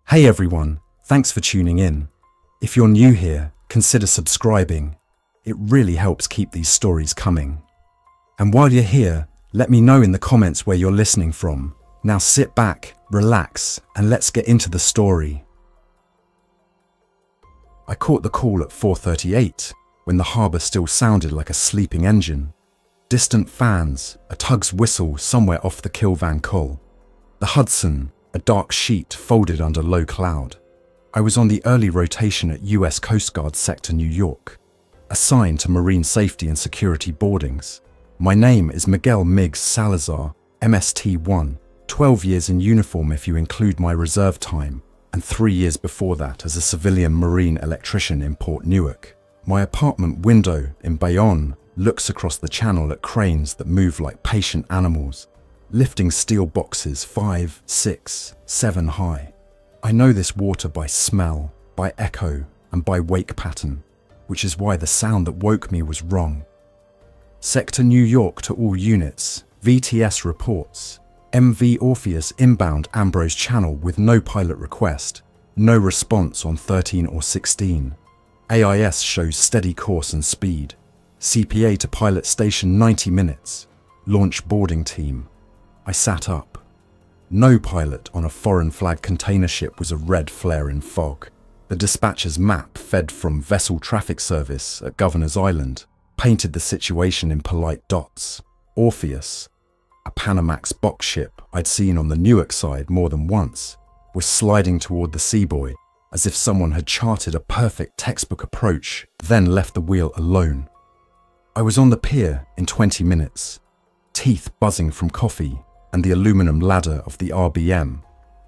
Hey everyone, thanks for tuning in. If you're new here, consider subscribing. It really helps keep these stories coming. And while you're here, let me know in the comments where you're listening from. Now sit back, relax, and let's get into the story. I caught the call at 4:38, when the harbour still sounded like a sleeping engine. Distant fans, a tug's whistle somewhere off the Kilvan Col. The Hudson, a dark sheet folded under low cloud. I was on the early rotation at US Coast Guard Sector New York, assigned to Marine Safety and Security boardings. My name is Miguel Miggs Salazar, MST-1, 12 years in uniform if you include my reserve time, and 3 years before that as a civilian marine electrician in Port Newark. My apartment window in Bayonne looks across the channel at cranes that move like patient animals, lifting steel boxes 5, 6, 7 high. I know this water by smell, by echo, and by wake pattern, which is why the sound that woke me was wrong. Sector New York to all units, VTS reports. MV Orpheus inbound Ambrose Channel with no pilot request, no response on 13 or 16. AIS shows steady course and speed. CPA to pilot station 90 minutes. Launch boarding team. I sat up. No pilot on a foreign flag container ship was a red flare in fog. The dispatcher's map, fed from Vessel Traffic Service at Governor's Island, painted the situation in polite dots. Orpheus, a Panamax box ship I'd seen on the Newark side more than once, was sliding toward the Seaboy as if someone had charted a perfect textbook approach, then left the wheel alone. I was on the pier in 20 minutes, teeth buzzing from coffee and the aluminum ladder of the RBM,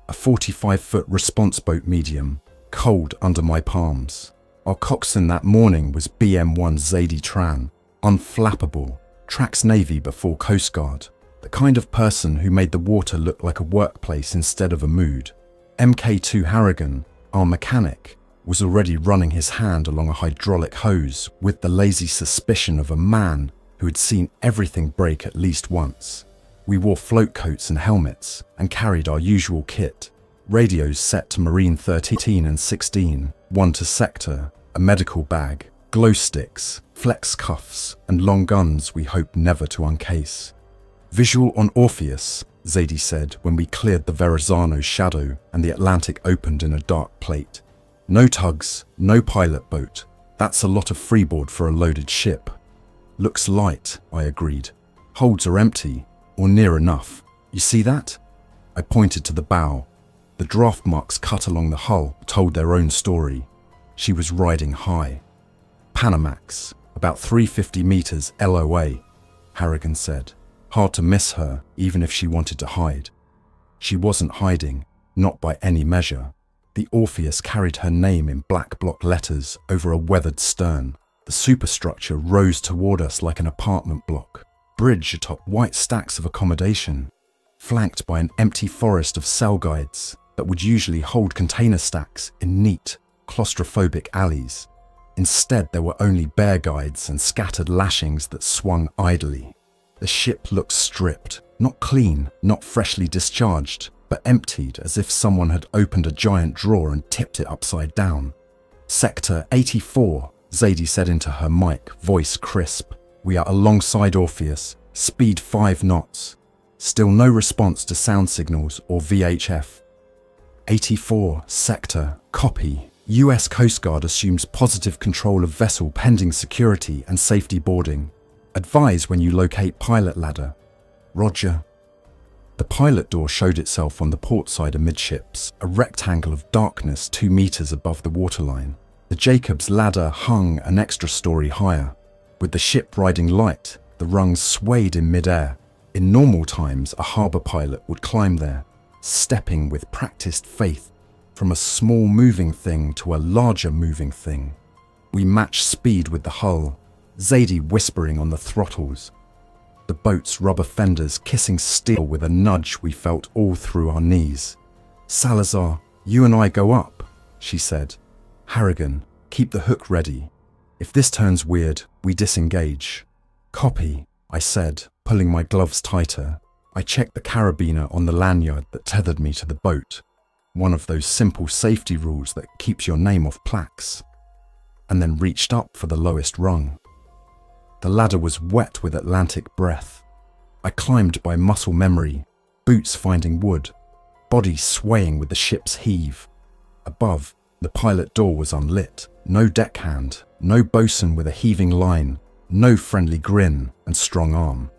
a 45-foot response boat medium, cold under my palms. Our coxswain that morning was BM-1 Zadie Tran, unflappable, tracks Navy before Coast Guard, the kind of person who made the water look like a workplace instead of a mood. MK2 Harrigan, our mechanic, was already running his hand along a hydraulic hose with the lazy suspicion of a man who had seen everything break at least once. We wore float coats and helmets and carried our usual kit. Radios set to Marine 13 and 16, one to sector, a medical bag, glow sticks, flex cuffs, and long guns we hope never to uncase. Visual on Orpheus, Zadie said when we cleared the Verrazano's shadow and the Atlantic opened in a dark plate. No tugs, no pilot boat. That's a lot of freeboard for a loaded ship. Looks light, I agreed. Holds are empty, or near enough. You see that? I pointed to the bow. The draft marks cut along the hull told their own story. She was riding high. Panamax, about 350 meters LOA, Harrigan said. Hard to miss her, even if she wanted to hide. She wasn't hiding, not by any measure. The Orpheus carried her name in black block letters over a weathered stern. The superstructure rose toward us like an apartment block, bridge atop white stacks of accommodation, flanked by an empty forest of cell guides that would usually hold container stacks in neat, claustrophobic alleys. Instead, there were only bear guides and scattered lashings that swung idly. The ship looked stripped, not clean, not freshly discharged, but emptied as if someone had opened a giant drawer and tipped it upside down. Sector 84, Zadie said into her mic, voice crisp. We are alongside Orpheus, speed 5 knots. Still no response to sound signals or VHF. 84, sector, copy. US Coast Guard assumes positive control of vessel pending security and safety boarding. Advise when you locate pilot ladder. Roger. The pilot door showed itself on the port side amidships, a rectangle of darkness 2 meters above the waterline. The Jacob's ladder hung an extra story higher. With the ship riding light, the rungs swayed in midair. In normal times, a harbour pilot would climb there, stepping with practiced faith from a small moving thing to a larger moving thing. We matched speed with the hull, Zadie whispering on the throttles. The boat's rubber fenders kissing steel with a nudge we felt all through our knees. Salazar, you and I go up, she said. Harrigan, keep the hook ready. If this turns weird, we disengage. Copy, I said, pulling my gloves tighter. I checked the carabiner on the lanyard that tethered me to the boat. one of those simple safety rules that keeps your name off plaques, and then reached up for the lowest rung. The ladder was wet with Atlantic breath. I climbed by muscle memory, boots finding wood, body swaying with the ship's heave. Above, the pilot door was unlit. No deckhand, no bosun with a heaving line, no friendly grin and strong arm.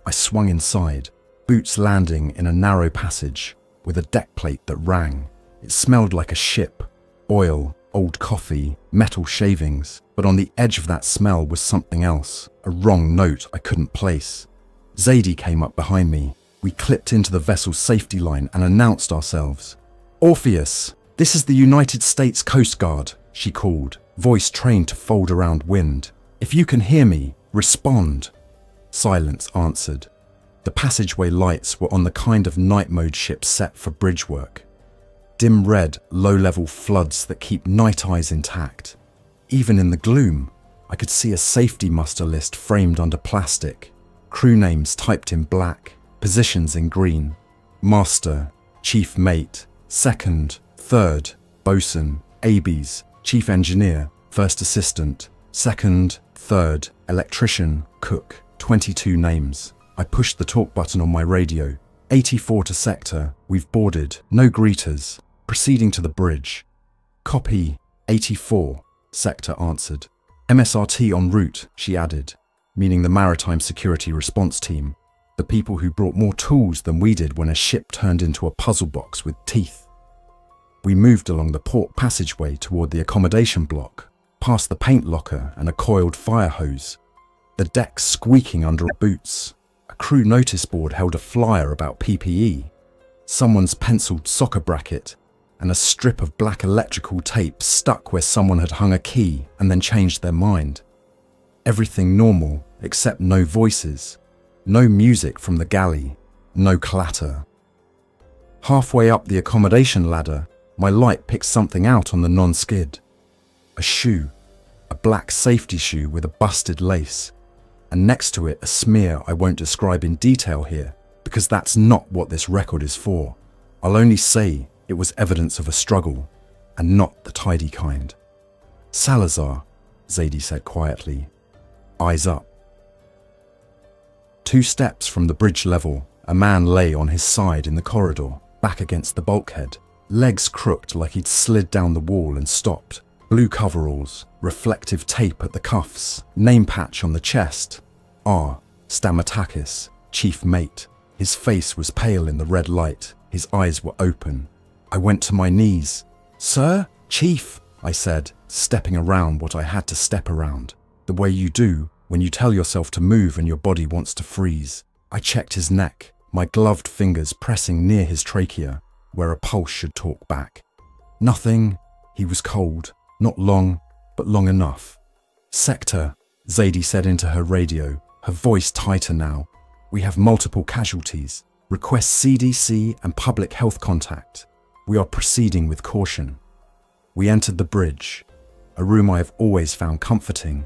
I swung inside, boots landing in a narrow passage with a deck plate that rang. It smelled like a ship, oil, old coffee, metal shavings, but on the edge of that smell was something else, a wrong note I couldn't place. Zadie came up behind me. We clipped into the vessel's safety line and announced ourselves. "Orpheus, this is the United States Coast Guard," she called, voice trained to fold around wind. "If you can hear me, respond." Silence answered. The passageway lights were on the kind of night mode ship set for bridge work. Dim red, low-level floods that keep night eyes intact. Even in the gloom, I could see a safety muster list framed under plastic. Crew names typed in black, positions in green. Master, chief mate, second, third, bosun, ABs, chief engineer, first assistant, second, third, electrician, cook, 22 names. I pushed the talk button on my radio. 84 to sector, we've boarded, no greeters. Proceeding to the bridge. Copy, 84, sector answered. MSRT en route, she added, meaning the Maritime Security Response Team, the people who brought more tools than we did when a ship turned into a puzzle box with teeth. We moved along the port passageway toward the accommodation block, past the paint locker and a coiled fire hose, the deck squeaking under our boots. A crew notice board held a flyer about PPE, someone's penciled soccer bracket, and a strip of black electrical tape stuck where someone had hung a key and then changed their mind. Everything normal, except no voices, no music from the galley, no clatter. Halfway up the accommodation ladder, my light picked something out on the non-skid. A shoe, a black safety shoe with a busted lace, and next to it a smear I won't describe in detail here, because that's not what this record is for. I'll only say it was evidence of a struggle, and not the tidy kind. "Salazar," Zadie said quietly. Eyes up. 2 steps from the bridge level, a man lay on his side in the corridor, back against the bulkhead, legs crooked like he'd slid down the wall and stopped. Blue coveralls, reflective tape at the cuffs, name patch on the chest. R. Stamatakis, chief mate. His face was pale in the red light. His eyes were open. I went to my knees. "Sir? Chief," I said, stepping around what I had to step around, the way you do when you tell yourself to move and your body wants to freeze. I checked his neck, my gloved fingers pressing near his trachea, where a pulse should talk back. Nothing. He was cold, not long, but long enough. "Sector," Zadie said into her radio, her voice tighter now. "We have multiple casualties. Request CDC and public health contact. We are proceeding with caution." We entered the bridge, a room I have always found comforting.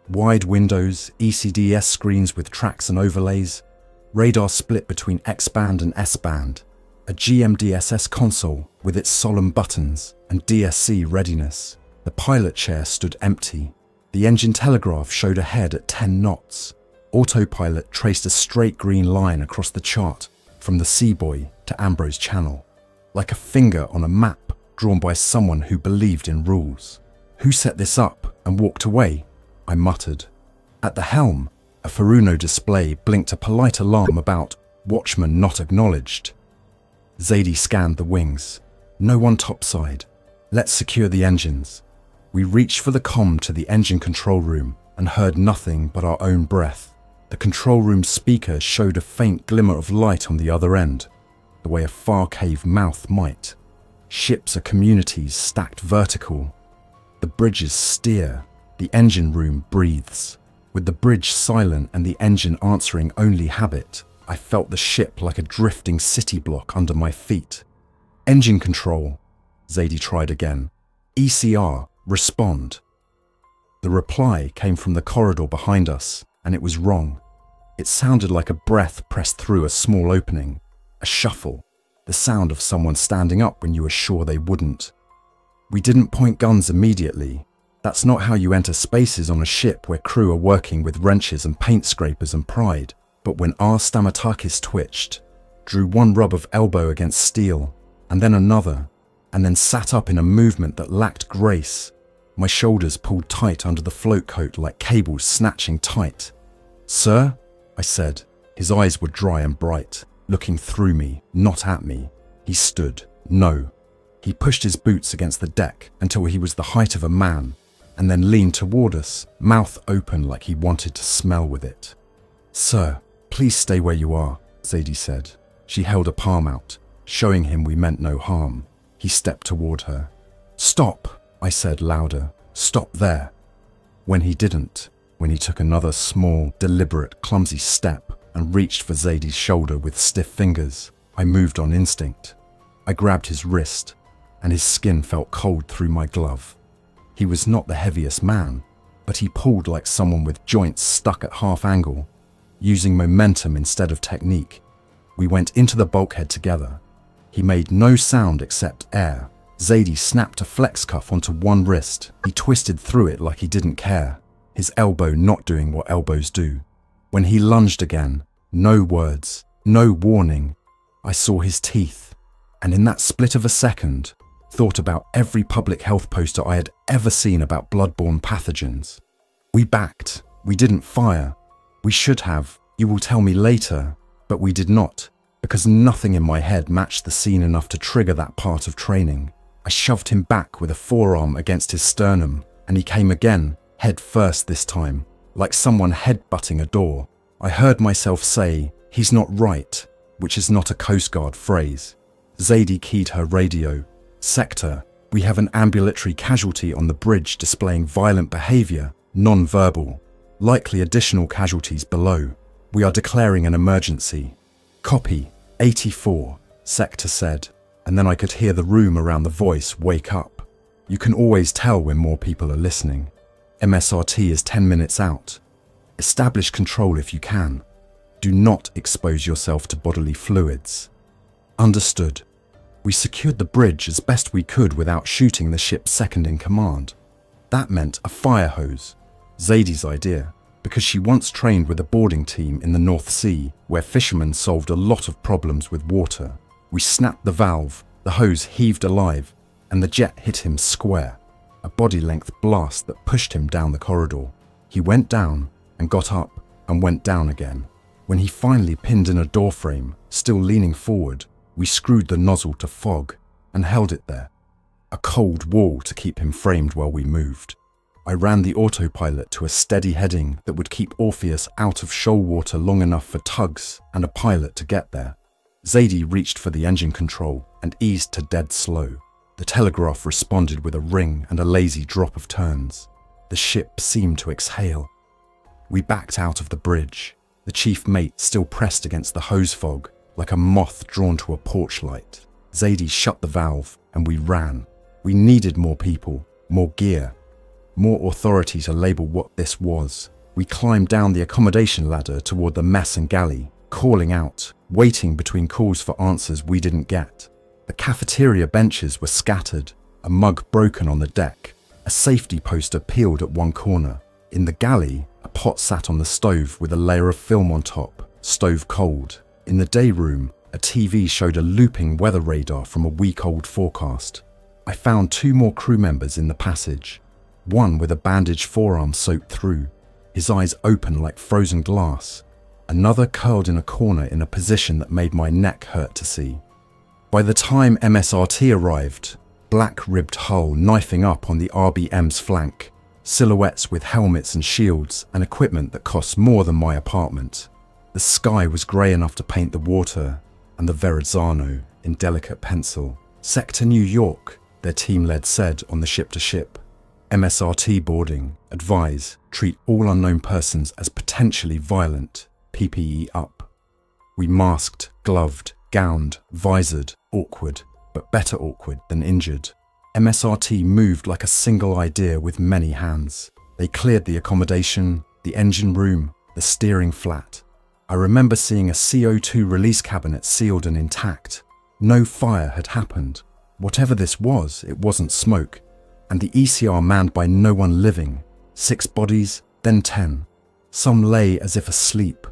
Wide windows, ECDS screens with tracks and overlays, radar split between X-band and S-band, a GMDSS console with its solemn buttons and DSC readiness. The pilot chair stood empty. The engine telegraph showed ahead at 10 knots. Autopilot traced a straight green line across the chart from the Seaboy to Ambrose Channel, like a finger on a map drawn by someone who believed in rules. "Who set this up and walked away?" I muttered. At the helm, a Furuno display blinked a polite alarm about "Watchman not acknowledged." Zadie scanned the wings. "No one topside. Let's secure the engines." We reached for the comm to the engine control room and heard nothing but our own breath. The control room speaker showed a faint glimmer of light on the other end, the way a far cave mouth might. Ships are communities stacked vertical. The bridges steer. The engine room breathes. With the bridge silent and the engine answering only habit, I felt the ship like a drifting city block under my feet. "Engine control," Zadie tried again. "ECR, respond." The reply came from the corridor behind us, and it was wrong. It sounded like a breath pressed through a small opening, a shuffle, the sound of someone standing up when you were sure they wouldn't. We didn't point guns immediately. That's not how you enter spaces on a ship where crew are working with wrenches and paint scrapers and pride. But when our Stamatakis twitched, drew one rub of elbow against steel, and then another, and then sat up in a movement that lacked grace, my shoulders pulled tight under the float coat like cables snatching tight. "Sir?" I said. His eyes were dry and bright, looking through me, not at me. He stood. No. He pushed his boots against the deck until he was the height of a man, and then leaned toward us, mouth open like he wanted to smell with it. "Sir, please stay where you are," Zadie said. She held a palm out, showing him we meant no harm. He stepped toward her. "Stop," I said louder. "Stop there." When he didn't, when he took another small, deliberate, clumsy step and reached for Zadie's shoulder with stiff fingers, I moved on instinct. I grabbed his wrist, and his skin felt cold through my glove. He was not the heaviest man, but he pulled like someone with joints stuck at half angle, using momentum instead of technique. We went into the bulkhead together. He made no sound except air. Zadie snapped a flex cuff onto one wrist. He twisted through it like he didn't care, his elbow not doing what elbows do. When he lunged again, no words, no warning, I saw his teeth, and in that split of a second, thought about every public health poster I had ever seen about bloodborne pathogens. We backed. We didn't fire. We should have, you will tell me later, but we did not, because nothing in my head matched the scene enough to trigger that part of training. I shoved him back with a forearm against his sternum, and he came again, head first this time, like someone head-butting a door. I heard myself say, "He's not right," which is not a Coast Guard phrase. Zadie keyed her radio. "Sector, we have an ambulatory casualty on the bridge displaying violent behavior, non-verbal. Likely additional casualties below. We are declaring an emergency." "Copy, 84, Sector said, and then I could hear the room around the voice wake up. You can always tell when more people are listening. MSRT is 10 minutes out. Establish control if you can. Do not expose yourself to bodily fluids." "Understood." We secured the bridge as best we could without shooting the ship's second in command. That meant a fire hose. Zadie's idea, because she once trained with a boarding team in the North Sea where fishermen solved a lot of problems with water. We snapped the valve, the hose heaved alive, and the jet hit him square, a body-length blast that pushed him down the corridor. He went down and got up and went down again. When he finally pinned in a doorframe, still leaning forward, we screwed the nozzle to fog and held it there, a cold wall to keep him framed while we moved. I ran the autopilot to a steady heading that would keep Orpheus out of shoal water long enough for tugs and a pilot to get there. Zadie reached for the engine control and eased to dead slow. The telegraph responded with a ring and a lazy drop of turns. The ship seemed to exhale. We backed out of the bridge, the chief mate still pressed against the hose fog, like a moth drawn to a porch light. Zadie shut the valve, and we ran. We needed more people, more gear, more authority to label what this was. We climbed down the accommodation ladder toward the mess and galley, calling out, waiting between calls for answers we didn't get. The cafeteria benches were scattered, a mug broken on the deck, a safety poster peeled at one corner. In the galley, a pot sat on the stove with a layer of film on top, stove cold. In the day room, a TV showed a looping weather radar from a week-old forecast. I found 2 more crew members in the passage, one with a bandaged forearm soaked through, his eyes open like frozen glass, another curled in a corner in a position that made my neck hurt to see. By the time MSRT arrived, black-ribbed hull knifing up on the RBM's flank, silhouettes with helmets and shields and equipment that cost more than my apartment. The sky was grey enough to paint the water, and the Verrazzano in delicate pencil. "Sector New York," their team lead said on the ship-to-ship. "MSRT boarding. Advise, treat all unknown persons as potentially violent. PPE up." We masked, gloved, gowned, visored, awkward, but better awkward than injured. MSRT moved like a single idea with many hands. They cleared the accommodation, the engine room, the steering flat. I remember seeing a CO2 release cabinet sealed and intact, No fire had happened. Whatever this was, it wasn't smoke. And the ECR manned by no one living. 6 bodies, then 10. Some lay as if asleep,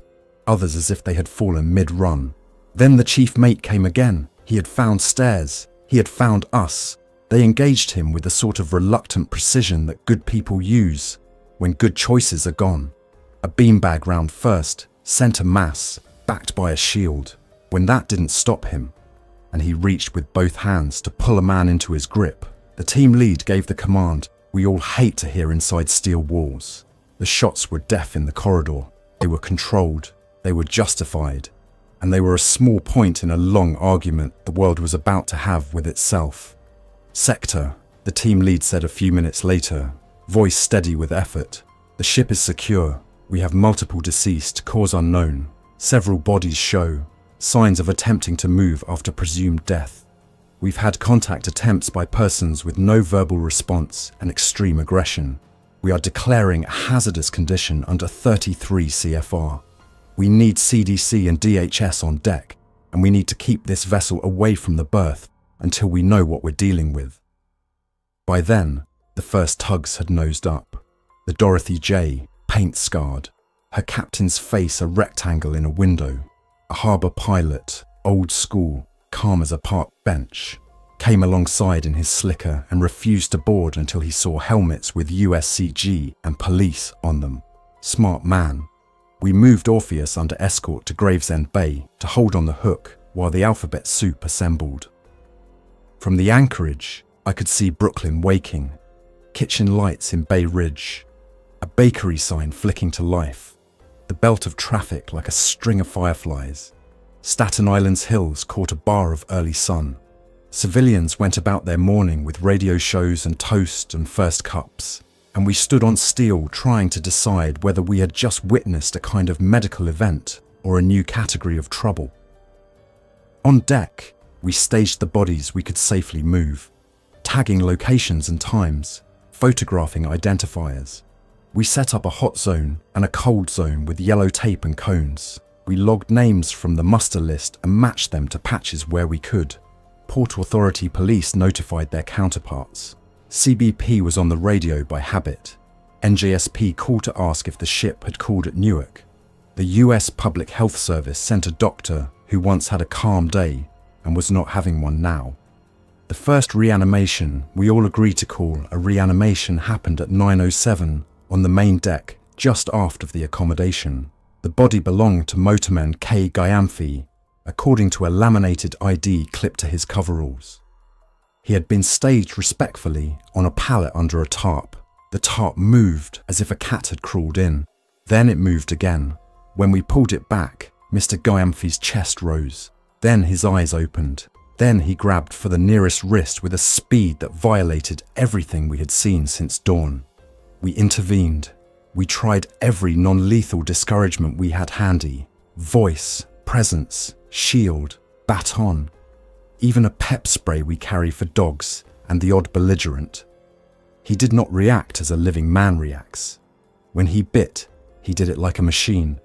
others as if they had fallen mid-run. Then the chief mate came again. He had found stairs. He had found us. They engaged him with the sort of reluctant precision that good people use when good choices are gone. A beanbag round first, centre mass, backed by a shield. When that didn't stop him, and he reached with both hands to pull a man into his grip, the team lead gave the command we all hate to hear inside steel walls. The shots were deaf in the corridor. They were controlled. They were justified. And they were a small point in a long argument the world was about to have with itself. Sector, the team lead said a few minutes later, voice steady with effort. The ship is secure. We have multiple deceased, cause unknown. Several bodies show signs of attempting to move after presumed death. We've had contact attempts by persons with no verbal response and extreme aggression. We are declaring a hazardous condition under 33 CFR. We need CDC and DHS on deck, and we need to keep this vessel away from the berth until we know what we're dealing with. By then, the first tugs had nosed up. The Dorothy J, paint-scarred, her captain's face a rectangle in a window. A harbour pilot, old school, calm as a park bench, came alongside in his slicker and refused to board until he saw helmets with USCG and police on them. Smart man. We moved Orpheus under escort to Gravesend Bay to hold on the hook while the alphabet soup assembled. From the anchorage, I could see Brooklyn waking, kitchen lights in Bay Ridge, a bakery sign flicking to life, the belt of traffic like a string of fireflies. Staten Island's hills caught a bar of early sun. Civilians went about their morning with radio shows and toast and first cups, and we stood on steel trying to decide whether we had just witnessed a kind of medical event or a new category of trouble. On deck, we staged the bodies we could safely move, tagging locations and times, photographing identifiers. We set up a hot zone and a cold zone with yellow tape and cones. We logged names from the muster list and matched them to patches where we could. Port Authority police notified their counterparts. CBP was on the radio by habit. NJSP called to ask if the ship had called at Newark. The US Public Health Service sent a doctor who once had a calm day and was not having one now. The first reanimation we all agreed to call a reanimation happened at 9:07 on the main deck just aft of the accommodation. The body belonged to motorman K. Gyamphi, according to a laminated ID clipped to his coveralls. He had been staged respectfully on a pallet under a tarp. The tarp moved as if a cat had crawled in. Then it moved again. When we pulled it back, Mr. Gyamphi's chest rose. Then his eyes opened. Then he grabbed for the nearest wrist with a speed that violated everything we had seen since dawn. We intervened. We tried every non-lethal discouragement we had handy. Voice, presence, shield, baton. Even a pep spray we carry for dogs and the odd belligerent. He did not react as a living man reacts. When he bit, he did it like a machine.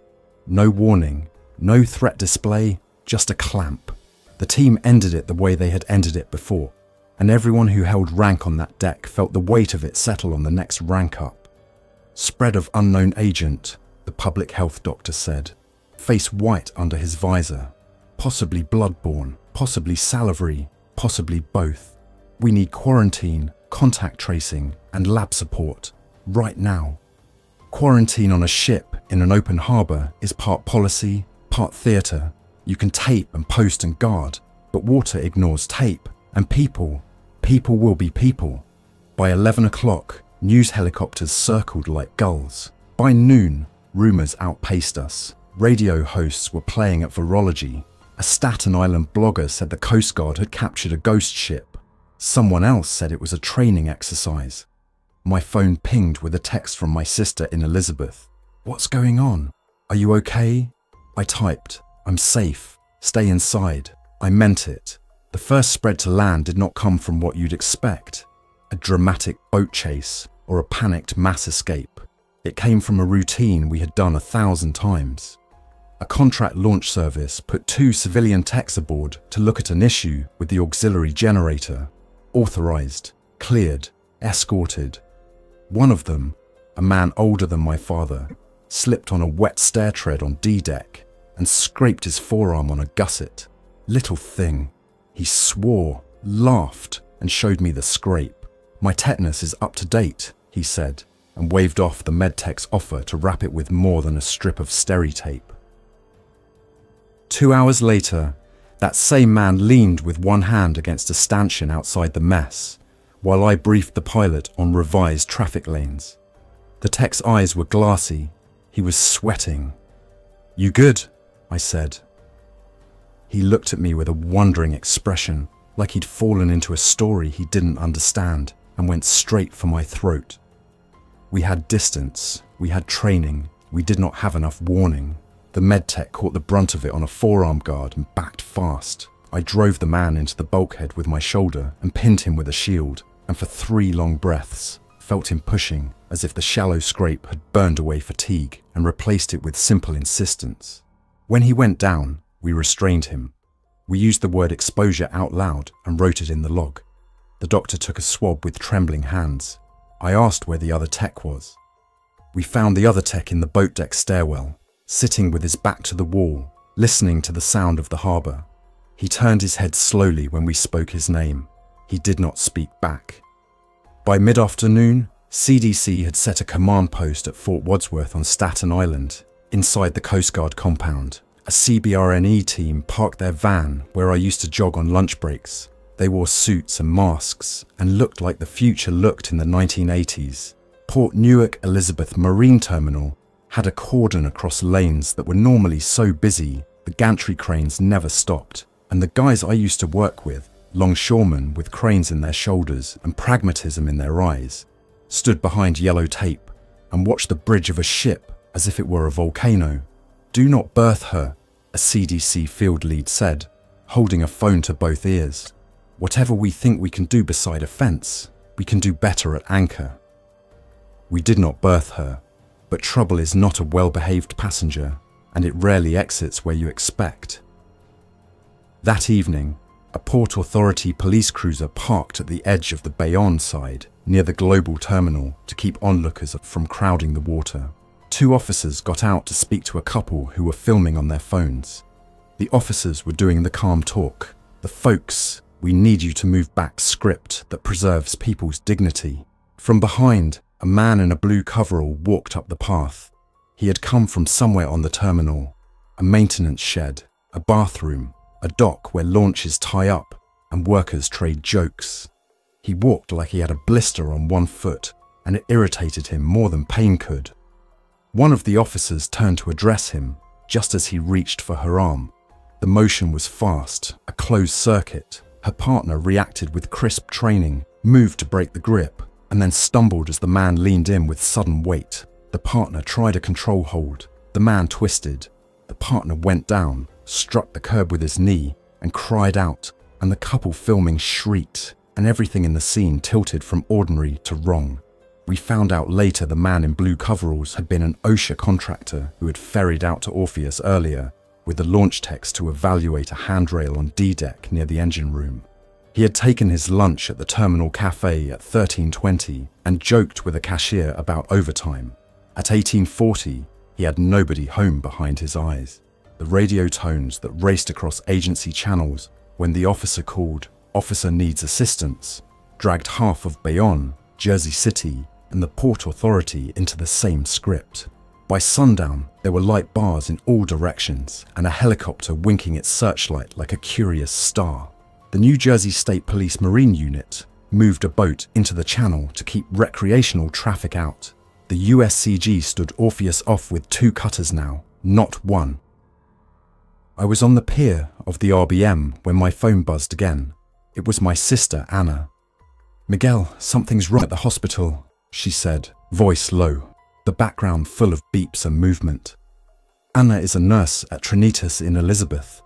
No warning, no threat display, just a clamp. The team ended it the way they had ended it before, and everyone who held rank on that deck felt the weight of it settle on the next rank up. Spread of unknown agent, the public health doctor said, face white under his visor. Possibly bloodborne, possibly salivary, possibly both. We need quarantine, contact tracing, and lab support, right now. Quarantine on a ship in an open harbour is part policy, part theatre. You can tape and post and guard, but water ignores tape, and people will be people. By 11 o'clock, news helicopters circled like gulls. By noon, rumours outpaced us. Radio hosts were playing at virology. A Staten Island blogger said the Coast Guard had captured a ghost ship. Someone else said it was a training exercise. My phone pinged with a text from my sister in Elizabeth. What's going on? Are you okay? I typed, I'm safe. Stay inside. I meant it. The first spread to land did not come from what you'd expect. A dramatic boat chase or a panicked mass escape. It came from a routine we had done 1,000 times. A contract launch service put 2 civilian techs aboard to look at an issue with the auxiliary generator. Authorized, cleared, escorted. One of them, a man older than my father, slipped on a wet stair tread on D-deck and scraped his forearm on a gusset. Little thing. He swore, laughed, and showed me the scrape. My tetanus is up to date, he said, and waved off the medtech's offer to wrap it with more than a strip of steri tape. 2 hours later, that same man leaned with one hand against a stanchion outside the mess, while I briefed the pilot on revised traffic lanes. The tech's eyes were glassy. He was sweating. "You good?" I said. He looked at me with a wondering expression, like he'd fallen into a story he didn't understand, and went straight for my throat. We had distance, we had training, we did not have enough warning. The medtech caught the brunt of it on a forearm guard and backed fast. I drove the man into the bulkhead with my shoulder and pinned him with a shield, and for 3 long breaths, felt him pushing as if the shallow scrape had burned away fatigue and replaced it with simple insistence. When he went down, we restrained him. We used the word exposure out loud and wrote it in the log. The doctor took a swab with trembling hands. I asked where the other tech was. We found the other tech in the boat deck stairwell, sitting with his back to the wall, listening to the sound of the harbour. He turned his head slowly when we spoke his name. He did not speak back. By mid-afternoon, CDC had set a command post at Fort Wadsworth on Staten Island, inside the Coast Guard compound. A CBRNE team parked their van where I used to jog on lunch breaks. They wore suits and masks and looked like the future looked in the 1980s. Port Newark Elizabeth Marine Terminal had a cordon across lanes that were normally so busy the gantry cranes never stopped, and the guys I used to work with, longshoremen with cranes in their shoulders and pragmatism in their eyes, stood behind yellow tape and watched the bridge of a ship as if it were a volcano. "Do not berth her," a CDC field lead said, holding a phone to both ears. "Whatever we think we can do beside a fence, we can do better at anchor." We did not berth her, but trouble is not a well-behaved passenger, and it rarely exits where you expect. That evening, a Port Authority police cruiser parked at the edge of the Bayonne side, near the global terminal, to keep onlookers from crowding the water. 2 officers got out to speak to a couple who were filming on their phones. The officers were doing the calm talk, the "folks, we need you to move back" script that preserves people's dignity. From behind, a man in a blue coverall walked up the path. He had come from somewhere on the terminal, a maintenance shed, a bathroom, a dock where launches tie up and workers trade jokes. He walked like he had a blister on one foot, and it irritated him more than pain could. One of the officers turned to address him just as he reached for her arm. The motion was fast, a closed circuit. Her partner reacted with crisp training, moved to break the grip, and then stumbled as the man leaned in with sudden weight. The partner tried a control hold. The man twisted. The partner went down, struck the curb with his knee, and cried out, and the couple filming shrieked, and everything in the scene tilted from ordinary to wrong. We found out later the man in blue coveralls had been an OSHA contractor who had ferried out to Orpheus earlier with the launch techs to evaluate a handrail on D-deck near the engine room. He had taken his lunch at the terminal cafe at 13:20 and joked with a cashier about overtime. At 18:40, he had nobody home behind his eyes. The radio tones that raced across agency channels when the officer called "Officer needs assistance" dragged half of Bayonne, Jersey City, and the Port Authority into the same script. By sundown, there were light bars in all directions and a helicopter winking its searchlight like a curious star. The New Jersey State Police Marine Unit moved a boat into the channel to keep recreational traffic out. The USCG stood Orpheus off with 2 cutters now, not 1. I was on the pier of the RBM when my phone buzzed again. It was my sister, Anna. "Miguel, something's wrong at the hospital," she said, voice low, the background full of beeps and movement. Anna is a nurse at Trinitas in Elizabeth.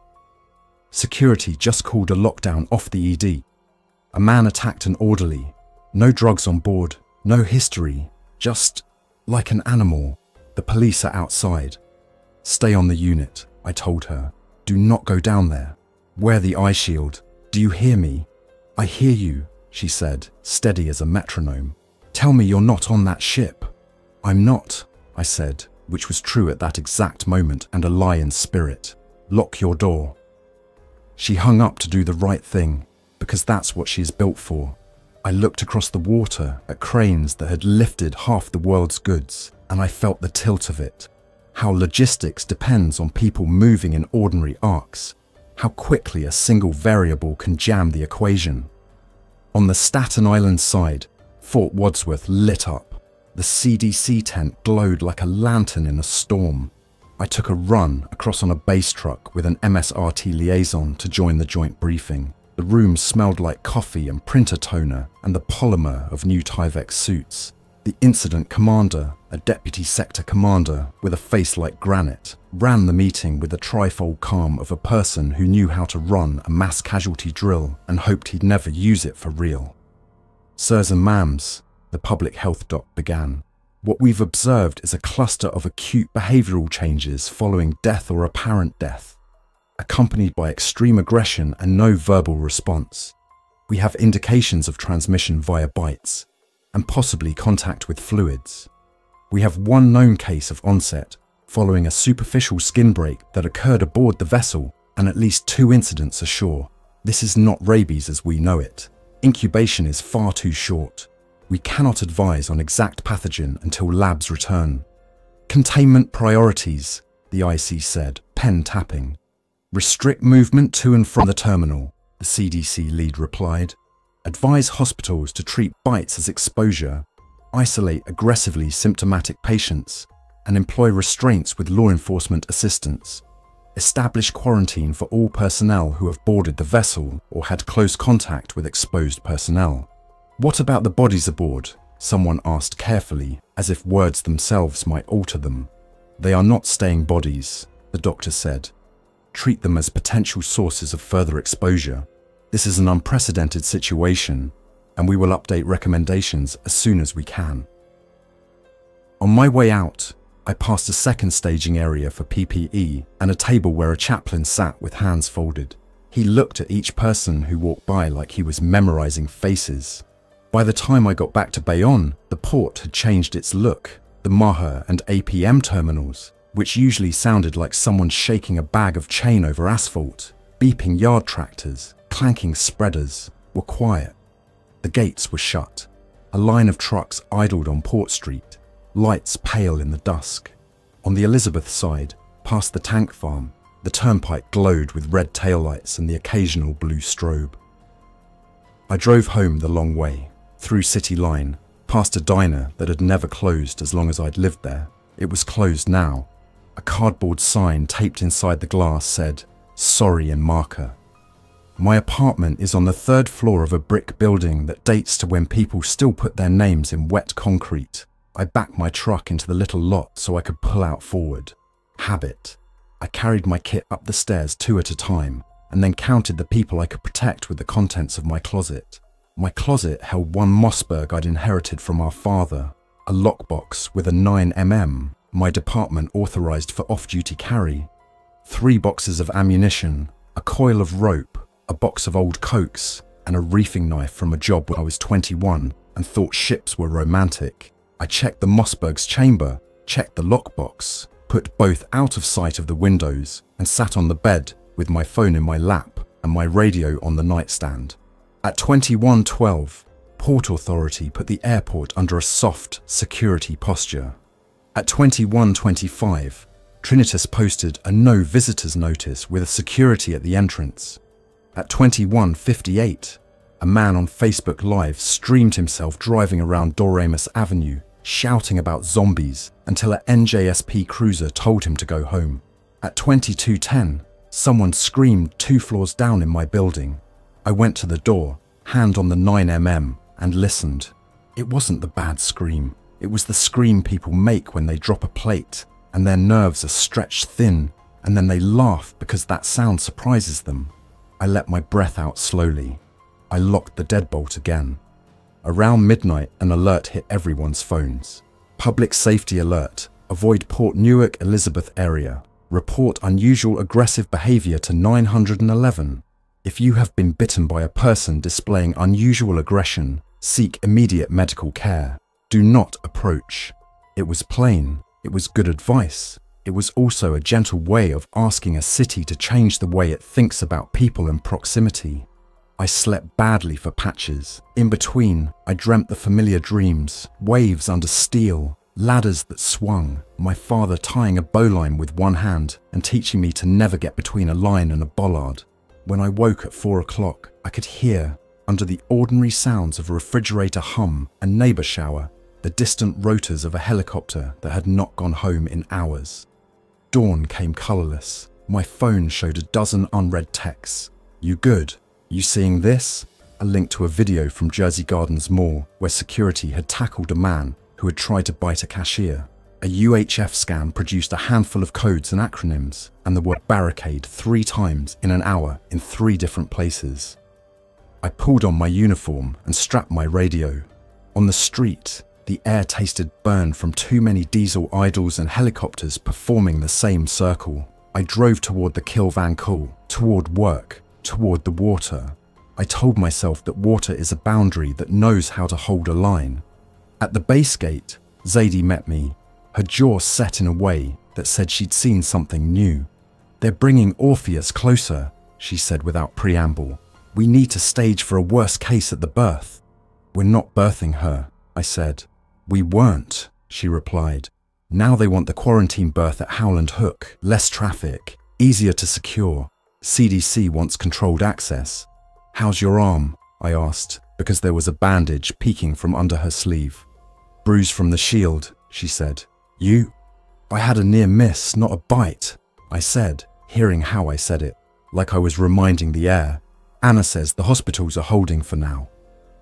Security just called a lockdown off the ED. A man attacked an orderly. No drugs on board, no history, just like an animal. The police are outside. Stay on the unit, I told her. Do not go down there. Wear the eye shield. Do you hear me? I hear you, she said, steady as a metronome. Tell me you're not on that ship. I'm not, I said, which was true at that exact moment and a lie in spirit. Lock your door. She hung up to do the right thing, because that's what she is built for. I looked across the water at cranes that had lifted half the world's goods, and I felt the tilt of it. How logistics depends on people moving in ordinary arcs. How quickly a single variable can jam the equation. On the Staten Island side, Fort Wadsworth lit up. The CDC tent glowed like a lantern in a storm. I took a run across on a base truck with an MSRT liaison to join the joint briefing. The room smelled like coffee and printer toner and the polymer of new Tyvek suits. The incident commander, a deputy sector commander with a face like granite, ran the meeting with the trifold calm of a person who knew how to run a mass casualty drill and hoped he'd never use it for real. Sirs and ma'ams, the public health doc began. What we've observed is a cluster of acute behavioural changes following death or apparent death, accompanied by extreme aggression and no verbal response. We have indications of transmission via bites, and possibly contact with fluids. We have one known case of onset following a superficial skin break that occurred aboard the vessel and at least 2 incidents ashore. This is not rabies as we know it. Incubation is far too short. We cannot advise on exact pathogen until labs return. Containment priorities, the IC said, pen tapping. Restrict movement to and from the terminal, the CDC lead replied. Advise hospitals to treat bites as exposure, isolate aggressively symptomatic patients, and employ restraints with law enforcement assistance. Establish quarantine for all personnel who have boarded the vessel or had close contact with exposed personnel. What about the bodies aboard? Someone asked carefully, as if words themselves might alter them. They are not staying bodies, the doctor said. Treat them as potential sources of further exposure. This is an unprecedented situation, and we will update recommendations as soon as we can. On my way out, I passed a second staging area for PPE and a table where a chaplain sat with hands folded. He looked at each person who walked by like he was memorizing faces. By the time I got back to Bayonne, the port had changed its look. The Maha and APM terminals, which usually sounded like someone shaking a bag of chain over asphalt, beeping yard tractors, clanking spreaders, were quiet. The gates were shut. A line of trucks idled on Port Street, lights pale in the dusk. On the Elizabeth side, past the tank farm, the turnpike glowed with red taillights and the occasional blue strobe. I drove home the long way, through City Line, past a diner that had never closed as long as I'd lived there. It was closed now. A cardboard sign taped inside the glass said, "Sorry" in marker. My apartment is on the 3rd floor of a brick building that dates to when people still put their names in wet concrete. I backed my truck into the little lot so I could pull out forward. Habit. I carried my kit up the stairs 2 at a time, and then counted the people I could protect with the contents of my closet. My closet held one Mossberg I'd inherited from our father, a lockbox with a 9mm, my department authorized for off-duty carry, 3 boxes of ammunition, a coil of rope, a box of old cokes, and a reefing knife from a job when I was 21 and thought ships were romantic. I checked the Mossberg's chamber, checked the lockbox, put both out of sight of the windows, and sat on the bed with my phone in my lap and my radio on the nightstand. At 21:12, Port Authority put the airport under a soft security posture. At 21:25, Trinitas posted a no visitors notice with a security at the entrance. At 21:58, a man on Facebook Live streamed himself driving around Doremus Avenue, shouting about zombies until a NJSP cruiser told him to go home. At 22:10, someone screamed 2 floors down in my building. I went to the door, hand on the 9mm, and listened. It wasn't the bad scream. It was the scream people make when they drop a plate and their nerves are stretched thin, and then they laugh because that sound surprises them. I let my breath out slowly. I locked the deadbolt again. Around midnight, an alert hit everyone's phones. Public safety alert. Avoid Port Newark Elizabeth area. Report unusual aggressive behavior to 911. If you have been bitten by a person displaying unusual aggression, seek immediate medical care. Do not approach. It was plain. It was good advice. It was also a gentle way of asking a city to change the way it thinks about people and proximity. I slept badly for patches. In between, I dreamt the familiar dreams, waves under steel, ladders that swung, my father tying a bowline with one hand and teaching me to never get between a line and a bollard. When I woke at 4 o'clock, I could hear, under the ordinary sounds of a refrigerator hum and neighbour shower, the distant rotors of a helicopter that had not gone home in hours. Dawn came colourless. My phone showed a dozen unread texts. You good? You seeing this? A link to a video from Jersey Gardens Mall where security had tackled a man who had tried to bite a cashier. A UHF scan produced a handful of codes and acronyms, and the word barricade 3 times in an hour in 3 different places. I pulled on my uniform and strapped my radio. On the street, the air tasted burned from too many diesel idols and helicopters performing the same circle. I drove toward the kill van call, toward work, toward the water. I told myself that water is a boundary that knows how to hold a line. At the base gate, Zadie met me, her jaw set in a way that said she'd seen something new. They're bringing Orpheus closer, she said without preamble. We need to stage for a worst case at the birth. We're not birthing her, I said. We weren't, she replied. Now they want the quarantine birth at Howland Hook, less traffic, easier to secure. CDC wants controlled access. How's your arm? I asked, because there was a bandage peeking from under her sleeve. Bruise from the shield, she said. You? I had a near miss, not a bite, I said, hearing how I said it, like I was reminding the air. Anna says the hospitals are holding for now.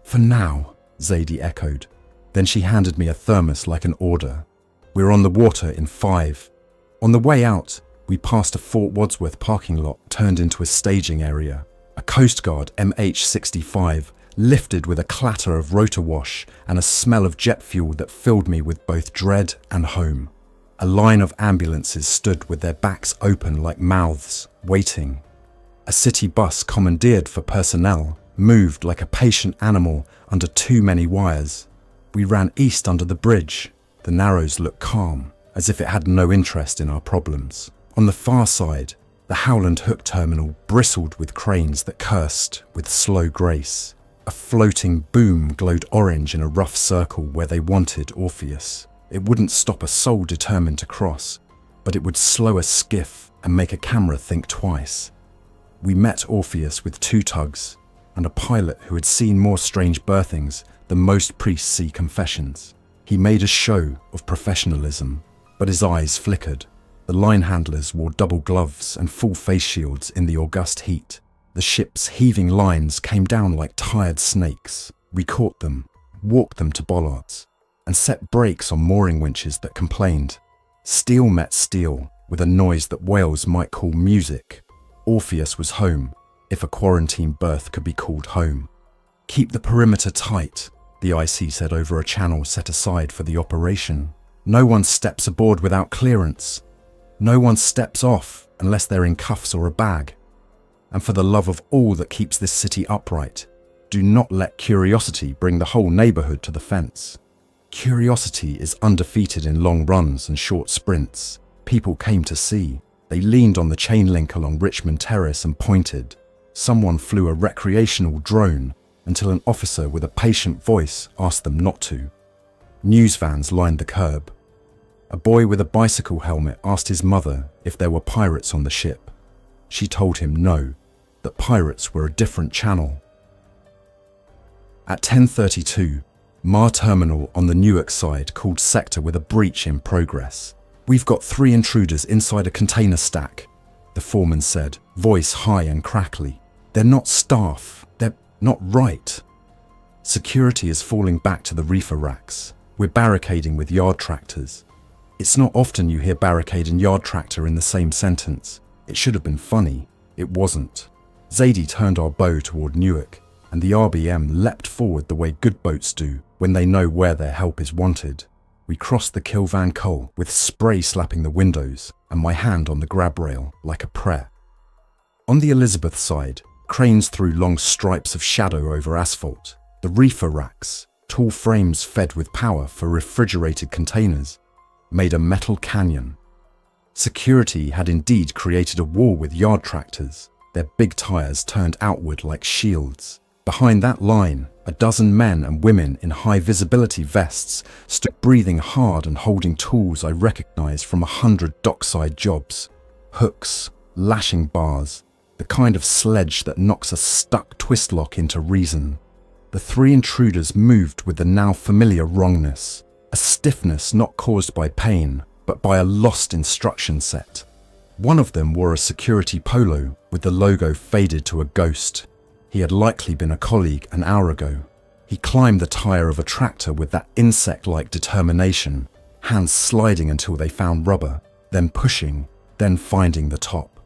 For now, Zadie echoed. Then she handed me a thermos like an order. We're on the water in 5. On the way out, we passed a Fort Wadsworth parking lot turned into a staging area. A Coast Guard MH-65 lifted with a clatter of rotor wash and a smell of jet fuel that filled me with both dread and home. A line of ambulances stood with their backs open like mouths, waiting. A city bus commandeered for personnel moved like a patient animal under too many wires. We ran east under the bridge. The Narrows looked calm, as if it had no interest in our problems. On the far side, the Howland Hook terminal bristled with cranes that cursed with slow grace. A floating boom glowed orange in a rough circle where they wanted Orpheus. It wouldn't stop a soul determined to cross, but it would slow a skiff and make a camera think twice. We met Orpheus with 2 tugs and a pilot who had seen more strange birthings than most priests see confessions. He made a show of professionalism, but his eyes flickered. The line handlers wore double gloves and full face shields in the august heat. The ship's heaving lines came down like tired snakes. We caught them, walked them to bollards, and set brakes on mooring winches that complained. Steel met steel with a noise that whales might call music. Orpheus was home, if a quarantine berth could be called home. Keep the perimeter tight, the IC said over a channel set aside for the operation. No one steps aboard without clearance. No one steps off unless they're in cuffs or a bag. And for the love of all that keeps this city upright, do not let curiosity bring the whole neighborhood to the fence. Curiosity is undefeated in long runs and short sprints. People came to see. They leaned on the chain link along Richmond Terrace and pointed. Someone flew a recreational drone until an officer with a patient voice asked them not to. News vans lined the curb. A boy with a bicycle helmet asked his mother if there were pirates on the ship. She told him no, that pirates were a different channel. At 10:32, Mar Terminal on the Newark side called sector with a breach in progress. We've got 3 intruders inside a container stack, the foreman said, voice high and crackly. They're not staff, they're not right. Security is falling back to the reefer racks. We're barricading with yard tractors. It's not often you hear barricade and yard tractor in the same sentence. It should have been funny. It wasn't. Zadie turned our bow toward Newark, and the RBM leapt forward the way good boats do when they know where their help is wanted. We crossed the kill van coal with spray slapping the windows and my hand on the grab rail like a prayer. On the Elizabeth side, cranes threw long stripes of shadow over asphalt. The reefer racks, tall frames fed with power for refrigerated containers, made a metal canyon. Security had indeed created a wall with yard tractors, their big tires turned outward like shields. Behind that line, a dozen men and women in high-visibility vests stood breathing hard and holding tools I recognized from 100 dockside jobs. Hooks, lashing bars, the kind of sledge that knocks a stuck twist lock into reason. The three intruders moved with the now familiar wrongness, a stiffness not caused by pain, but by a lost instruction set. One of them wore a security polo with the logo faded to a ghost. He had likely been a colleague an hour ago. He climbed the tire of a tractor with that insect-like determination, hands sliding until they found rubber, then pushing, then finding the top.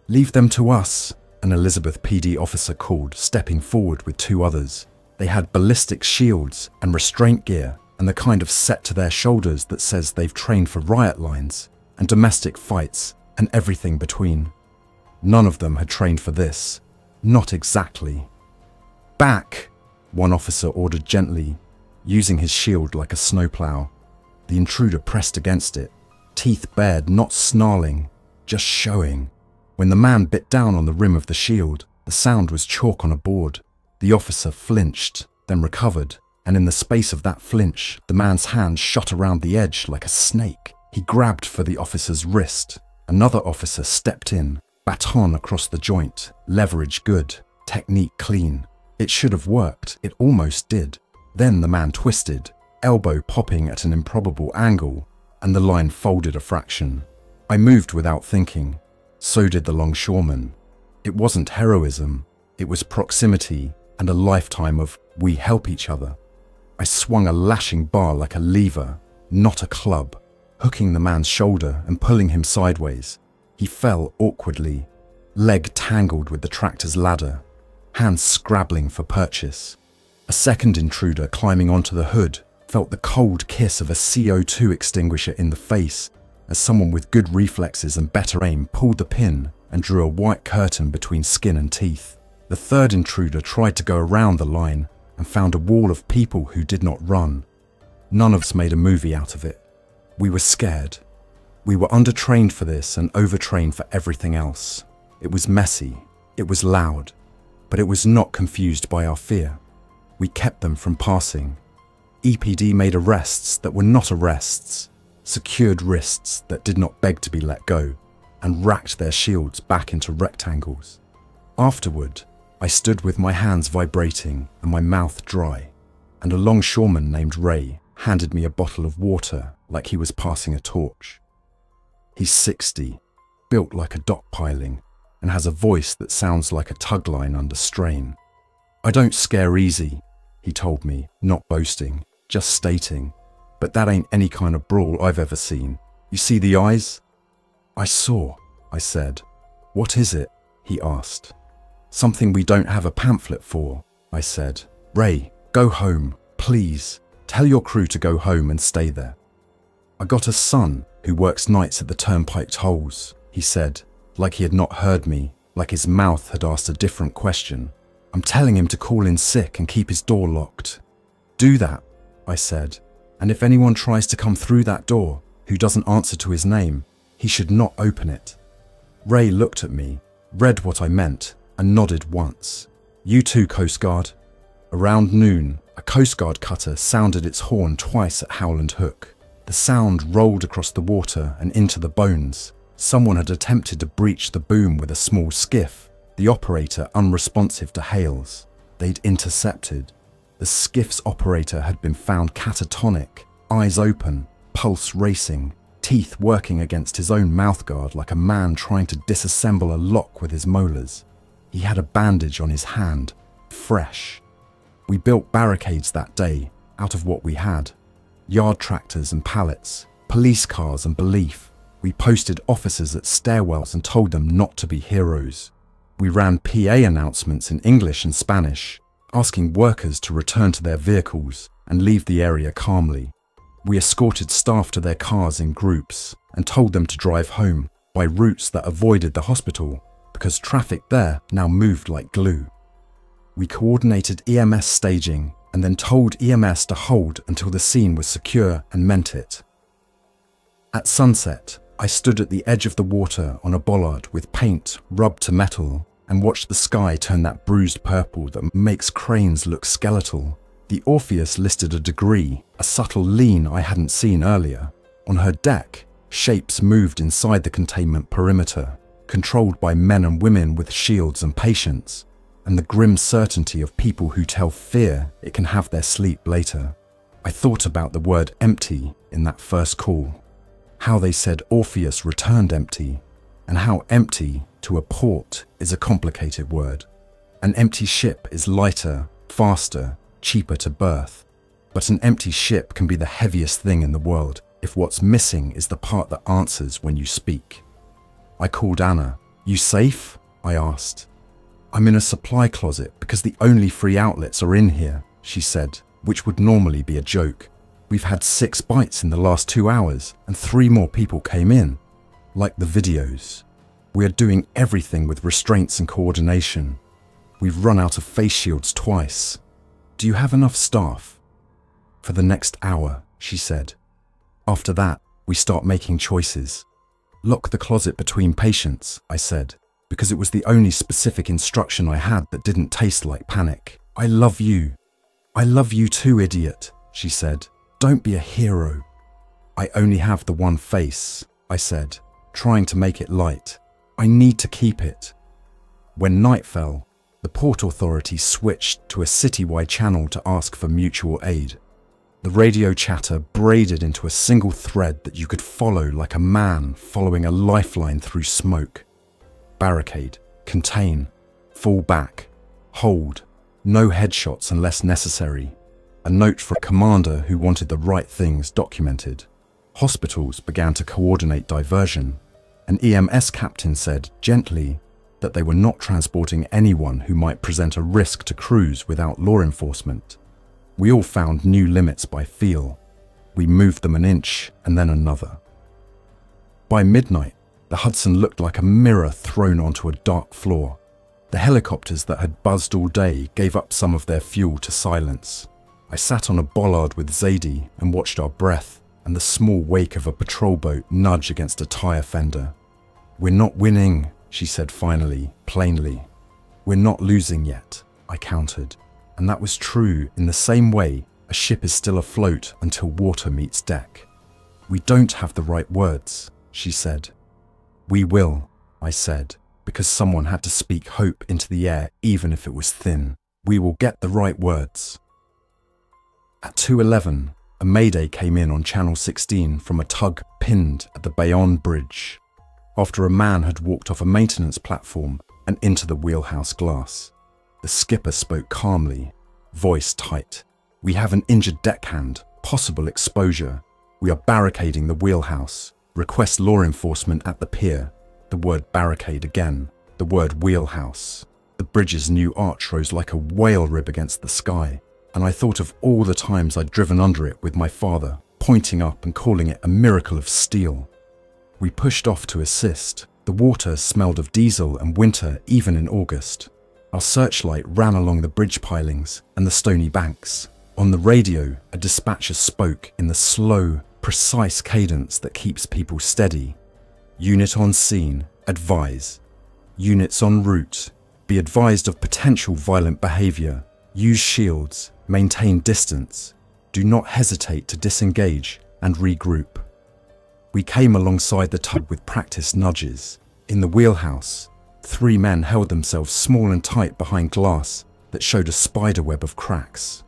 "Leave them to us," an Elizabeth PD officer called, stepping forward with two others. They had ballistic shields and restraint gear and the kind of set to their shoulders that says they've trained for riot lines and domestic fights and everything between. None of them had trained for this. Not exactly. "Back!" one officer ordered gently, using his shield like a snowplow. The intruder pressed against it, teeth bared, not snarling, just showing. When the man bit down on the rim of the shield, the sound was chalk on a board. The officer flinched, then recovered, and in the space of that flinch, the man's hand shot around the edge like a snake. He grabbed for the officer's wrist. Another officer stepped in, baton across the joint, leverage good, technique clean. It should have worked, it almost did. Then the man twisted, elbow popping at an improbable angle, and the line folded a fraction. I moved without thinking. So did the longshoreman. It wasn't heroism, it was proximity and a lifetime of we help each other. I swung a lashing bar like a lever, not a club, hooking the man's shoulder and pulling him sideways. He fell awkwardly, leg tangled with the tractor's ladder, hands scrabbling for purchase. A second intruder climbing onto the hood felt the cold kiss of a CO2 extinguisher in the face as someone with good reflexes and better aim pulled the pin and drew a white curtain between skin and teeth. The third intruder tried to go around the line and found a wall of people who did not run. None of us made a movie out of it. We were scared. We were undertrained for this and overtrained for everything else. It was messy, it was loud, but it was not confused by our fear. We kept them from passing. EPD made arrests that were not arrests, secured wrists that did not beg to be let go, and racked their shields back into rectangles. Afterward, I stood with my hands vibrating and my mouth dry, and a longshoreman named Ray handed me a bottle of water like he was passing a torch. He's 60, built like a dock piling, and has a voice that sounds like a tug line under strain. "I don't scare easy," he told me, not boasting, just stating, "but that ain't any kind of brawl I've ever seen. You see the eyes?" "I saw," I said. "What is it?" he asked. "Something we don't have a pamphlet for," I said. "Ray, go home, please. Tell your crew to go home and stay there." "I got a son who works nights at the turnpike tolls," he said, like he had not heard me, like his mouth had asked a different question. "I'm telling him to call in sick and keep his door locked." "Do that," I said, "and if anyone tries to come through that door who doesn't answer to his name, he should not open it." Ray looked at me, read what I meant, and nodded once. "You too, Coast Guard." Around noon, a Coast Guard cutter sounded its horn twice at Howland Hook. The sound rolled across the water and into the bones. Someone had attempted to breach the boom with a small skiff, the operator unresponsive to hails. They'd intercepted. The skiff's operator had been found catatonic, eyes open, pulse racing, teeth working against his own mouthguard like a man trying to disassemble a lock with his molars. He had a bandage on his hand, fresh. We built barricades that day, out of what we had. Yard tractors and pallets, police cars and belief. We posted officers at stairwells and told them not to be heroes. We ran PA announcements in English and Spanish, asking workers to return to their vehicles and leave the area calmly. We escorted staff to their cars in groups and told them to drive home by routes that avoided the hospital because traffic there now moved like glue. We coordinated EMS staging and then told EMS to hold until the scene was secure and meant it. At sunset, I stood at the edge of the water on a bollard with paint rubbed to metal and watched the sky turn that bruised purple that makes cranes look skeletal. The Orpheus listed a degree, a subtle lean I hadn't seen earlier. On her deck, shapes moved inside the containment perimeter, controlled by men and women with shields and patience, and the grim certainty of people who tell fear it can have their sleep later. I thought about the word empty in that first call, how they said Orpheus returned empty, and how empty to a port is a complicated word. An empty ship is lighter, faster, cheaper to berth, but an empty ship can be the heaviest thing in the world if what's missing is the part that answers when you speak. I called Anna. "You safe?" I asked. "I'm in a supply closet because the only free outlets are in here," she said, which would normally be a joke. "We've had 6 bites in the last 2 hours and 3 more people came in. Like the videos. We are doing everything with restraints and coordination. We've run out of face shields twice. Do you have enough staff?" "For the next hour," she said. "After that, we start making choices." "Lock the closet between patients," I said, because it was the only specific instruction I had that didn't taste like panic. "I love you." "I love you too, idiot," she said. "Don't be a hero." "I only have the one face," I said, trying to make it light. "I need to keep it." When night fell, the Port Authority switched to a citywide channel to ask for mutual aid. The radio chatter braided into a single thread that you could follow like a man following a lifeline through smoke. Barricade, contain, fall back, hold, no headshots unless necessary. A note for a commander who wanted the right things documented. Hospitals began to coordinate diversion. An EMS captain said, gently, that they were not transporting anyone who might present a risk to crews without law enforcement. We all found new limits by feel. We moved them an inch and then another. By midnight, the Hudson looked like a mirror thrown onto a dark floor. The helicopters that had buzzed all day gave up some of their fuel to silence. I sat on a bollard with Zadie and watched our breath and the small wake of a patrol boat nudge against a tire fender. "We're not winning," she said finally, plainly. "We're not losing yet," I countered. And that was true in the same way a ship is still afloat until water meets deck. "We don't have the right words," she said. "We will," I said, because someone had to speak hope into the air even if it was thin. "We will get the right words." At 2:11, a mayday came in on Channel 16 from a tug pinned at the Bayonne Bridge, after a man had walked off a maintenance platform and into the wheelhouse glass. The skipper spoke calmly, voice tight. "We have an injured deckhand, possible exposure. We are barricading the wheelhouse. Request law enforcement at the pier." The word barricade again, the word wheelhouse. The bridge's new arch rose like a whale rib against the sky, and I thought of all the times I'd driven under it with my father, pointing up and calling it a miracle of steel. We pushed off to assist. The water smelled of diesel and winter even in August. Our searchlight ran along the bridge pilings and the stony banks. On the radio, a dispatcher spoke in the slow, precise cadence that keeps people steady. "Unit on scene, advise. Units en route, be advised of potential violent behaviour. Use shields, maintain distance. Do not hesitate to disengage and regroup." We came alongside the tug with practiced nudges. In the wheelhouse, 3 men held themselves small and tight behind glass that showed a spiderweb of cracks.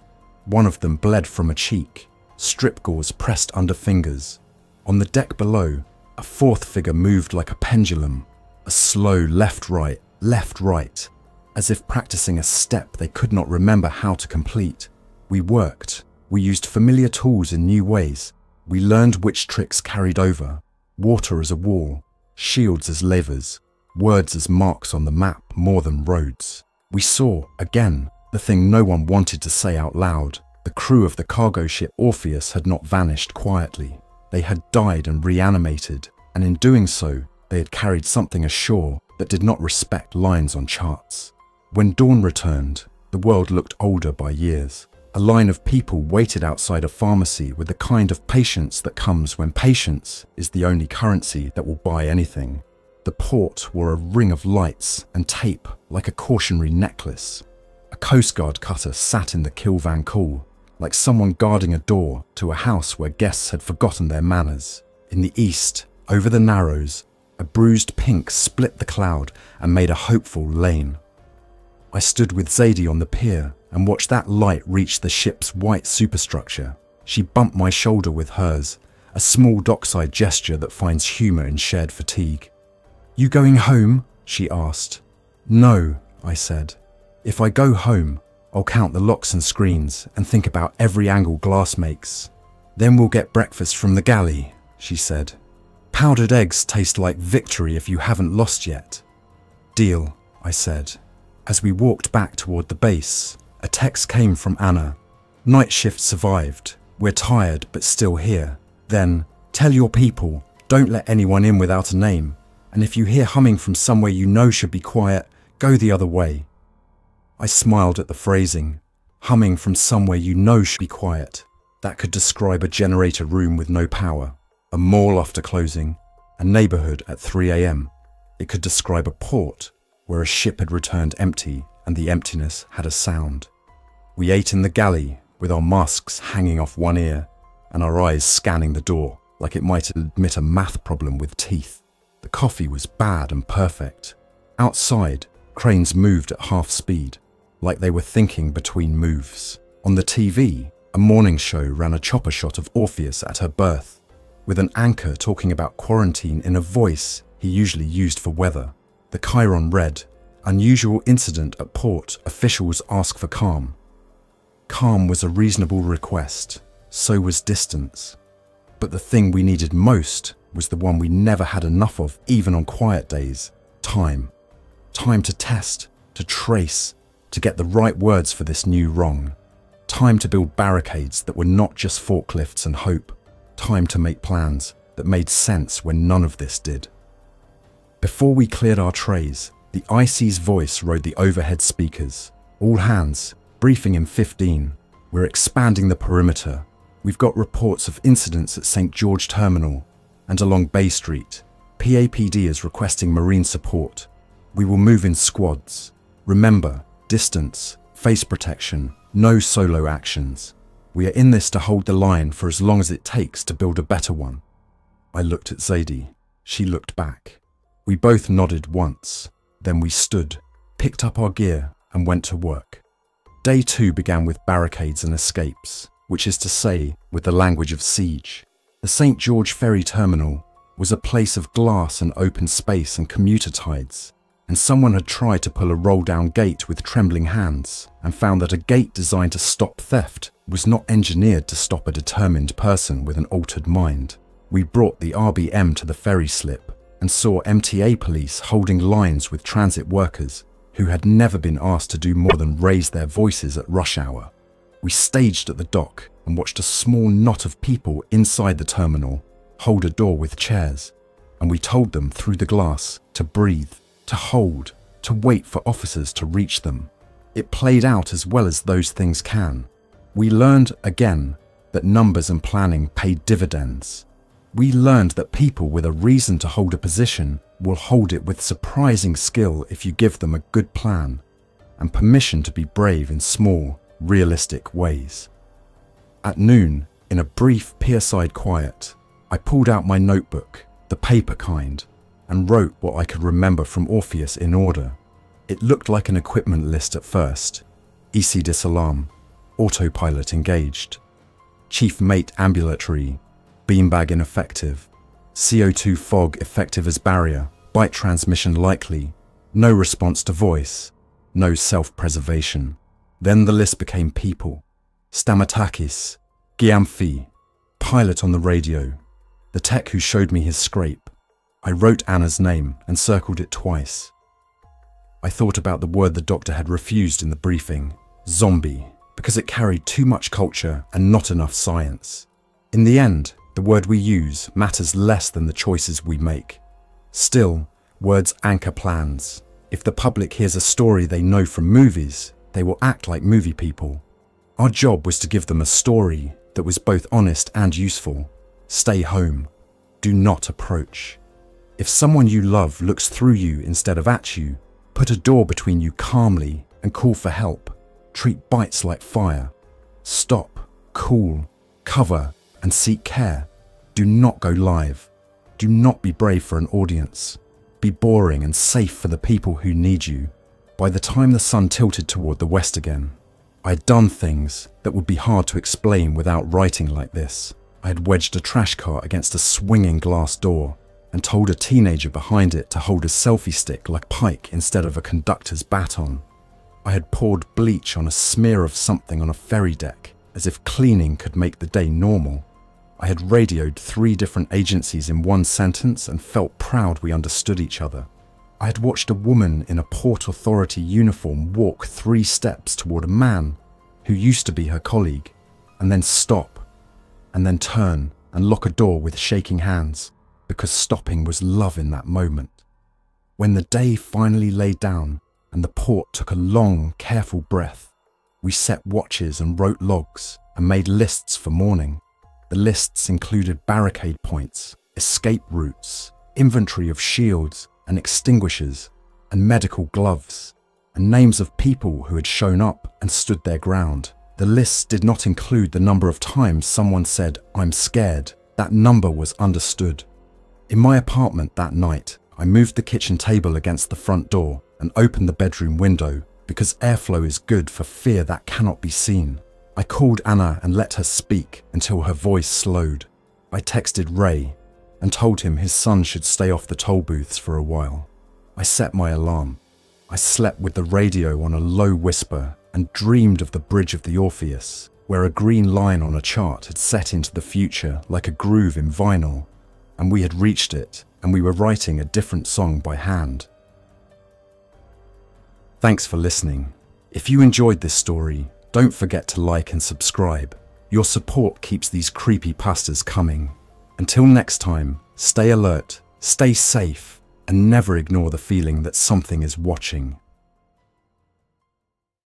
One of them bled from a cheek, strip gauze pressed under fingers. On the deck below, a 4th figure moved like a pendulum, a slow left-right, left-right, as if practicing a step they could not remember how to complete. We worked. We used familiar tools in new ways. We learned which tricks carried over. Water as a wall, shields as levers, words as marks on the map more than roads. We saw, again, the thing no one wanted to say out loud. The crew of the cargo ship Orpheus had not vanished quietly. They had died and reanimated, and in doing so, they had carried something ashore that did not respect lines on charts. When dawn returned, the world looked older by years. A line of people waited outside a pharmacy with the kind of patience that comes when patience is the only currency that will buy anything. The port wore a ring of lights and tape like a cautionary necklace. A Coast Guard cutter sat in the kill van cool, like someone guarding a door to a house where guests had forgotten their manners. In the east, over the Narrows, a bruised pink split the cloud and made a hopeful lane. I stood with Zadie on the pier and watched that light reach the ship's white superstructure. She bumped my shoulder with hers, a small dockside gesture that finds humour in shared fatigue. "You going home?" she asked. "No," I said. "If I go home, I'll count the locks and screens and think about every angle glass makes. Then we'll get breakfast from the galley," she said. "Powdered eggs taste like victory if you haven't lost yet." "Deal," I said. As we walked back toward the base, a text came from Anna. "Night shift survived. We're tired but still here." Then, "Tell your people, don't let anyone in without a name. And if you hear humming from somewhere you know should be quiet, go the other way." I smiled at the phrasing. Humming from somewhere you know should be quiet. That could describe a generator room with no power, a mall after closing, a neighborhood at 3 a.m. It could describe a port where a ship had returned empty and the emptiness had a sound. We ate in the galley with our masks hanging off one ear and our eyes scanning the door like it might admit a math problem with teeth. The coffee was bad and perfect. Outside, cranes moved at half speed, like they were thinking between moves. On the TV, a morning show ran a chopper shot of Orpheus at her berth, with an anchor talking about quarantine in a voice he usually used for weather. The chyron read, "Unusual incident at port, officials ask for calm." Calm was a reasonable request, so was distance. But the thing we needed most was the one we never had enough of, even on quiet days: time. Time to test, to trace, to get the right words for this new wrong. Time to build barricades that were not just forklifts and hope. Time to make plans that made sense when none of this did. Before we cleared our trays, the IC's voice rode the overhead speakers. "All hands, briefing in 15. We're expanding the perimeter. We've got reports of incidents at St. George Terminal and along Bay Street. PAPD is requesting marine support. We will move in squads. Remember, distance, face protection, no solo actions. We are in this to hold the line for as long as it takes to build a better one." I looked at Zadie. She looked back. We both nodded once. Then we stood, picked up our gear, and went to work. Day 2 began with barricades and escapes, which is to say, with the language of siege. The St. George Ferry Terminal was a place of glass and open space and commuter tides, and someone had tried to pull a roll-down gate with trembling hands and found that a gate designed to stop theft was not engineered to stop a determined person with an altered mind. We brought the RBM to the ferry slip and saw MTA police holding lines with transit workers who had never been asked to do more than raise their voices at rush hour. We staged at the dock and watched a small knot of people inside the terminal hold a door with chairs, and we told them through the glass to breathe, to hold, to wait for officers to reach them. It played out as well as those things can. We learned again that numbers and planning paid dividends. We learned that people with a reason to hold a position will hold it with surprising skill if you give them a good plan and permission to be brave in small, realistic ways. At noon, in a brief pierside quiet, I pulled out my notebook, the paper kind, and wrote what I could remember from Orpheus in order. It looked like an equipment list at first. EC disalarm, autopilot engaged, chief mate ambulatory, beanbag ineffective, CO2 fog effective as barrier, bite transmission likely, no response to voice, no self-preservation. Then the list became people. Stamatakis, Giamphi, pilot on the radio, the tech who showed me his scrape. I wrote Anna's name and circled it twice. I thought about the word the doctor had refused in the briefing, zombie, because it carried too much culture and not enough science. In the end, the word we use matters less than the choices we make. Still, words anchor plans. If the public hears a story they know from movies, they will act like movie people. Our job was to give them a story that was both honest and useful. Stay home. Do not approach. If someone you love looks through you instead of at you, put a door between you calmly and call for help. Treat bites like fire. Stop, cool, cover, and seek care. Do not go live. Do not be brave for an audience. Be boring and safe for the people who need you. By the time the sun tilted toward the west again, I had done things that would be hard to explain without writing like this. I had wedged a trash cart against a swinging glass door and told a teenager behind it to hold a selfie stick like Pike instead of a conductor's baton. I had poured bleach on a smear of something on a ferry deck, as if cleaning could make the day normal. I had radioed 3 different agencies in one sentence and felt proud we understood each other. I had watched a woman in a Port Authority uniform walk 3 steps toward a man who used to be her colleague, and then stop, and then turn and lock a door with shaking hands, because stopping was love in that moment. When the day finally lay down and the port took a long, careful breath, we set watches and wrote logs and made lists for morning. The lists included barricade points, escape routes, inventory of shields and extinguishers, and medical gloves, and names of people who had shown up and stood their ground. The lists did not include the number of times someone said, "I'm scared." That number was understood. In my apartment that night, I moved the kitchen table against the front door and opened the bedroom window because airflow is good for fear that cannot be seen. I called Anna and let her speak until her voice slowed. I texted Ray and told him his son should stay off the toll booths for a while. I set my alarm. I slept with the radio on a low whisper and dreamed of the bridge of the Orpheus, where a green line on a chart had set into the future like a groove in vinyl, and we had reached it and we were writing a different song by hand. Thanks for listening. If you enjoyed this story, don't forget to like and subscribe. Your support keeps these creepypastas coming. Until next time, stay alert, stay safe, and never ignore the feeling that something is watching.